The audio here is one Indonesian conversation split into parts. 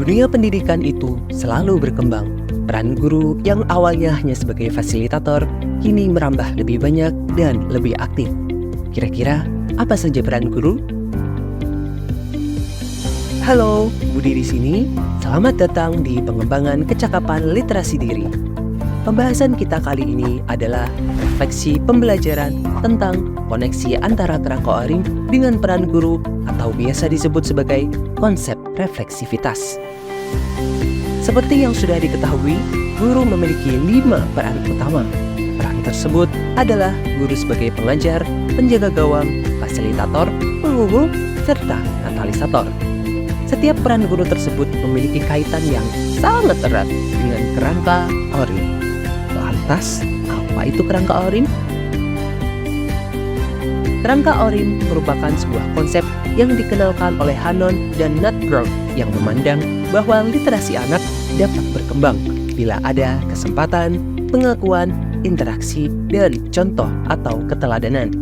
Dunia pendidikan itu selalu berkembang. Peran guru yang awalnya hanya sebagai fasilitator, kini merambah lebih banyak dan lebih aktif. Kira-kira apa saja peran guru? Halo, Budi di sini. Selamat datang di pengembangan kecakapan literasi diri. Pembahasan kita kali ini adalah refleksi pembelajaran tentang koneksi antara kerangka oring dengan peran guru atau biasa disebut sebagai konsep refleksivitas. Seperti yang sudah diketahui, guru memiliki 5 peran utama. Peran tersebut adalah guru sebagai pengajar, penjaga gawang, fasilitator, penghubung, serta katalisator. Setiap peran guru tersebut memiliki kaitan yang sangat erat dengan kerangka oring. Lantas, apa itu kerangka oring? Kerangka oring merupakan sebuah konsep yang dikenalkan oleh Hanon dan Nutgrove yang memandang bahwa literasi anak dapat berkembang bila ada kesempatan, pengakuan, interaksi, dan contoh atau keteladanan.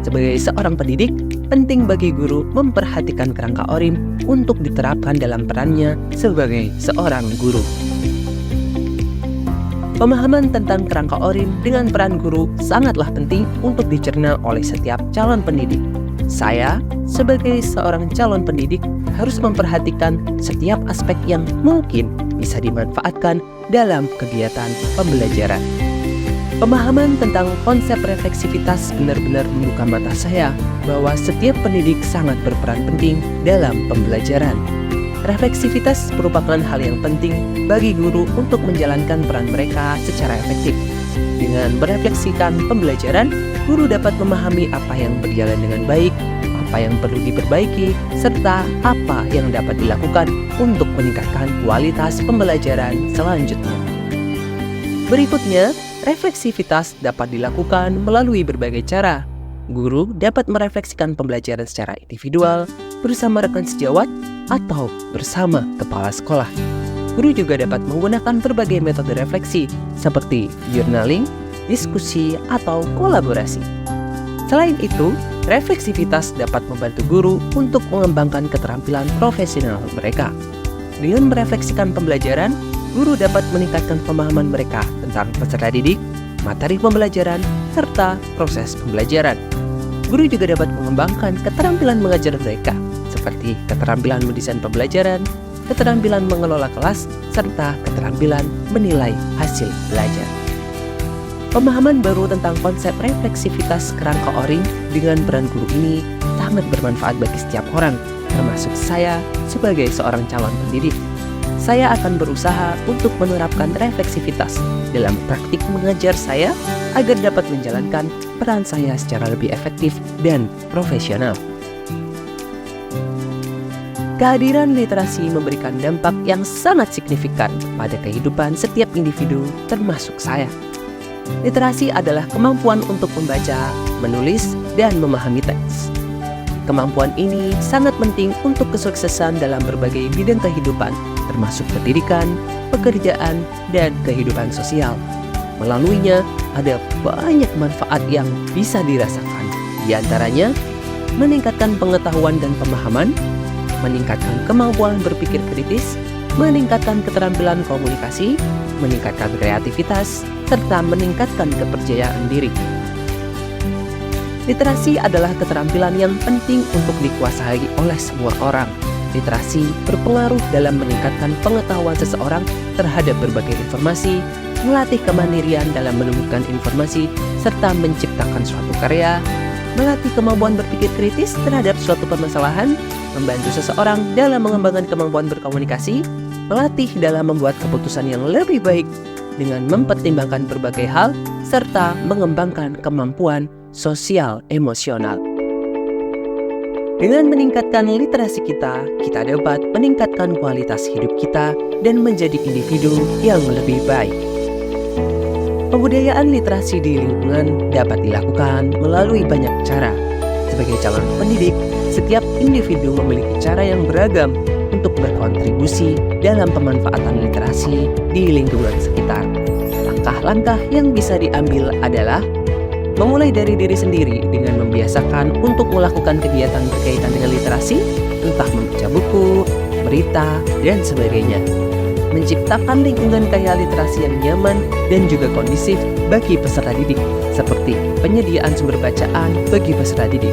Sebagai seorang pendidik, penting bagi guru memperhatikan kerangka oring untuk diterapkan dalam perannya sebagai seorang guru. Pemahaman tentang kerangka oring dengan peran guru sangatlah penting untuk dicerna oleh setiap calon pendidik. Saya, sebagai seorang calon pendidik, harus memperhatikan setiap aspek yang mungkin bisa dimanfaatkan dalam kegiatan pembelajaran. Pemahaman tentang konsep refleksivitas benar-benar membuka mata saya bahwa setiap pendidik sangat berperan penting dalam pembelajaran. Refleksivitas merupakan hal yang penting bagi guru untuk menjalankan peran mereka secara efektif. Dengan merefleksikan pembelajaran, guru dapat memahami apa yang berjalan dengan baik, apa yang perlu diperbaiki, serta apa yang dapat dilakukan untuk meningkatkan kualitas pembelajaran selanjutnya. Berikutnya, refleksivitas dapat dilakukan melalui berbagai cara. Guru dapat merefleksikan pembelajaran secara individual, bersama rekan sejawat, atau bersama kepala sekolah. Guru juga dapat menggunakan berbagai metode refleksi seperti journaling, diskusi, atau kolaborasi. Selain itu, refleksivitas dapat membantu guru untuk mengembangkan keterampilan profesional mereka. Dengan merefleksikan pembelajaran, guru dapat meningkatkan pemahaman mereka tentang peserta didik, materi pembelajaran, serta proses pembelajaran. Guru juga dapat mengembangkan keterampilan mengajar mereka, seperti keterampilan mendesain pembelajaran, keterampilan mengelola kelas, serta keterampilan menilai hasil belajar. Pemahaman baru tentang konsep refleksivitas kerangka oring dengan peran guru ini sangat bermanfaat bagi setiap orang, termasuk saya sebagai seorang calon pendidik. Saya akan berusaha untuk menerapkan refleksivitas dalam praktik mengajar saya agar dapat menjalankan peran saya secara lebih efektif dan profesional. Kehadiran literasi memberikan dampak yang sangat signifikan pada kehidupan setiap individu, termasuk saya. Literasi adalah kemampuan untuk membaca, menulis, dan memahami teks. Kemampuan ini sangat penting untuk kesuksesan dalam berbagai bidang kehidupan, termasuk pendidikan, pekerjaan, dan kehidupan sosial. Melaluinya, ada banyak manfaat yang bisa dirasakan. Di antaranya, meningkatkan pengetahuan dan pemahaman, meningkatkan kemampuan berpikir kritis, meningkatkan keterampilan komunikasi, meningkatkan kreativitas, serta meningkatkan kepercayaan diri. Literasi adalah keterampilan yang penting untuk dikuasai oleh semua orang. Literasi berpengaruh dalam meningkatkan pengetahuan seseorang terhadap berbagai informasi, melatih kemandirian dalam menemukan informasi, serta menciptakan suatu karya, melatih kemampuan berpikir kritis terhadap suatu permasalahan, membantu seseorang dalam mengembangkan kemampuan berkomunikasi, melatih dalam membuat keputusan yang lebih baik dengan mempertimbangkan berbagai hal, serta mengembangkan kemampuan sosial emosional. Dengan meningkatkan literasi kita dapat meningkatkan kualitas hidup kita dan menjadi individu yang lebih baik. Pembudayaan literasi di lingkungan dapat dilakukan melalui banyak cara. Sebagai calon pendidik, setiap individu memiliki cara yang beragam untuk berkontribusi dalam pemanfaatan literasi di lingkungan sekitar. Langkah-langkah yang bisa diambil adalah memulai dari diri sendiri dengan membiasakan untuk melakukan kegiatan berkaitan dengan literasi, entah membaca buku, berita, dan sebagainya. Menciptakan lingkungan kaya literasi yang nyaman dan juga kondusif bagi peserta didik, seperti penyediaan sumber bacaan bagi peserta didik.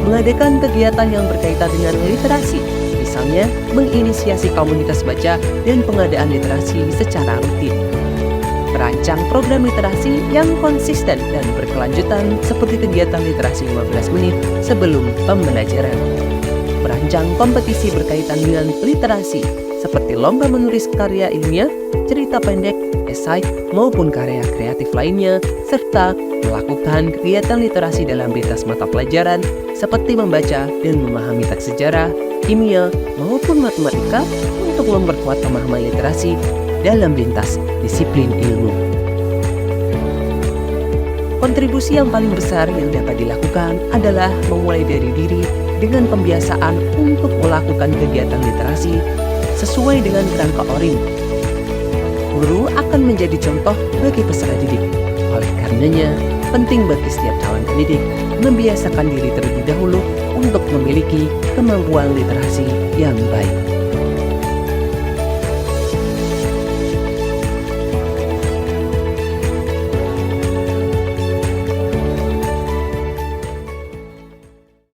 Mengadakan kegiatan yang berkaitan dengan literasi, misalnya menginisiasi komunitas baca dan pengadaan literasi secara rutin. Merancang program literasi yang konsisten dan berkelanjutan seperti kegiatan literasi 15 menit sebelum pembelajaran. Merancang kompetisi berkaitan dengan literasi seperti lomba menulis karya ilmiah, cerita pendek, esai, maupun karya kreatif lainnya, serta melakukan kegiatan literasi dalam lintas mata pelajaran seperti membaca dan memahami teks sejarah, kimia, maupun matematika untuk memperkuat pemahaman literasi dalam lintas disiplin ilmu. Kontribusi yang paling besar yang dapat dilakukan adalah memulai dari diri dengan pembiasaan untuk melakukan kegiatan literasi sesuai dengan kerangka ORIM. Guru akan menjadi contoh bagi peserta didik. Oleh karenanya, penting bagi setiap calon pendidik membiasakan diri terlebih dahulu untuk memiliki kemampuan literasi yang baik.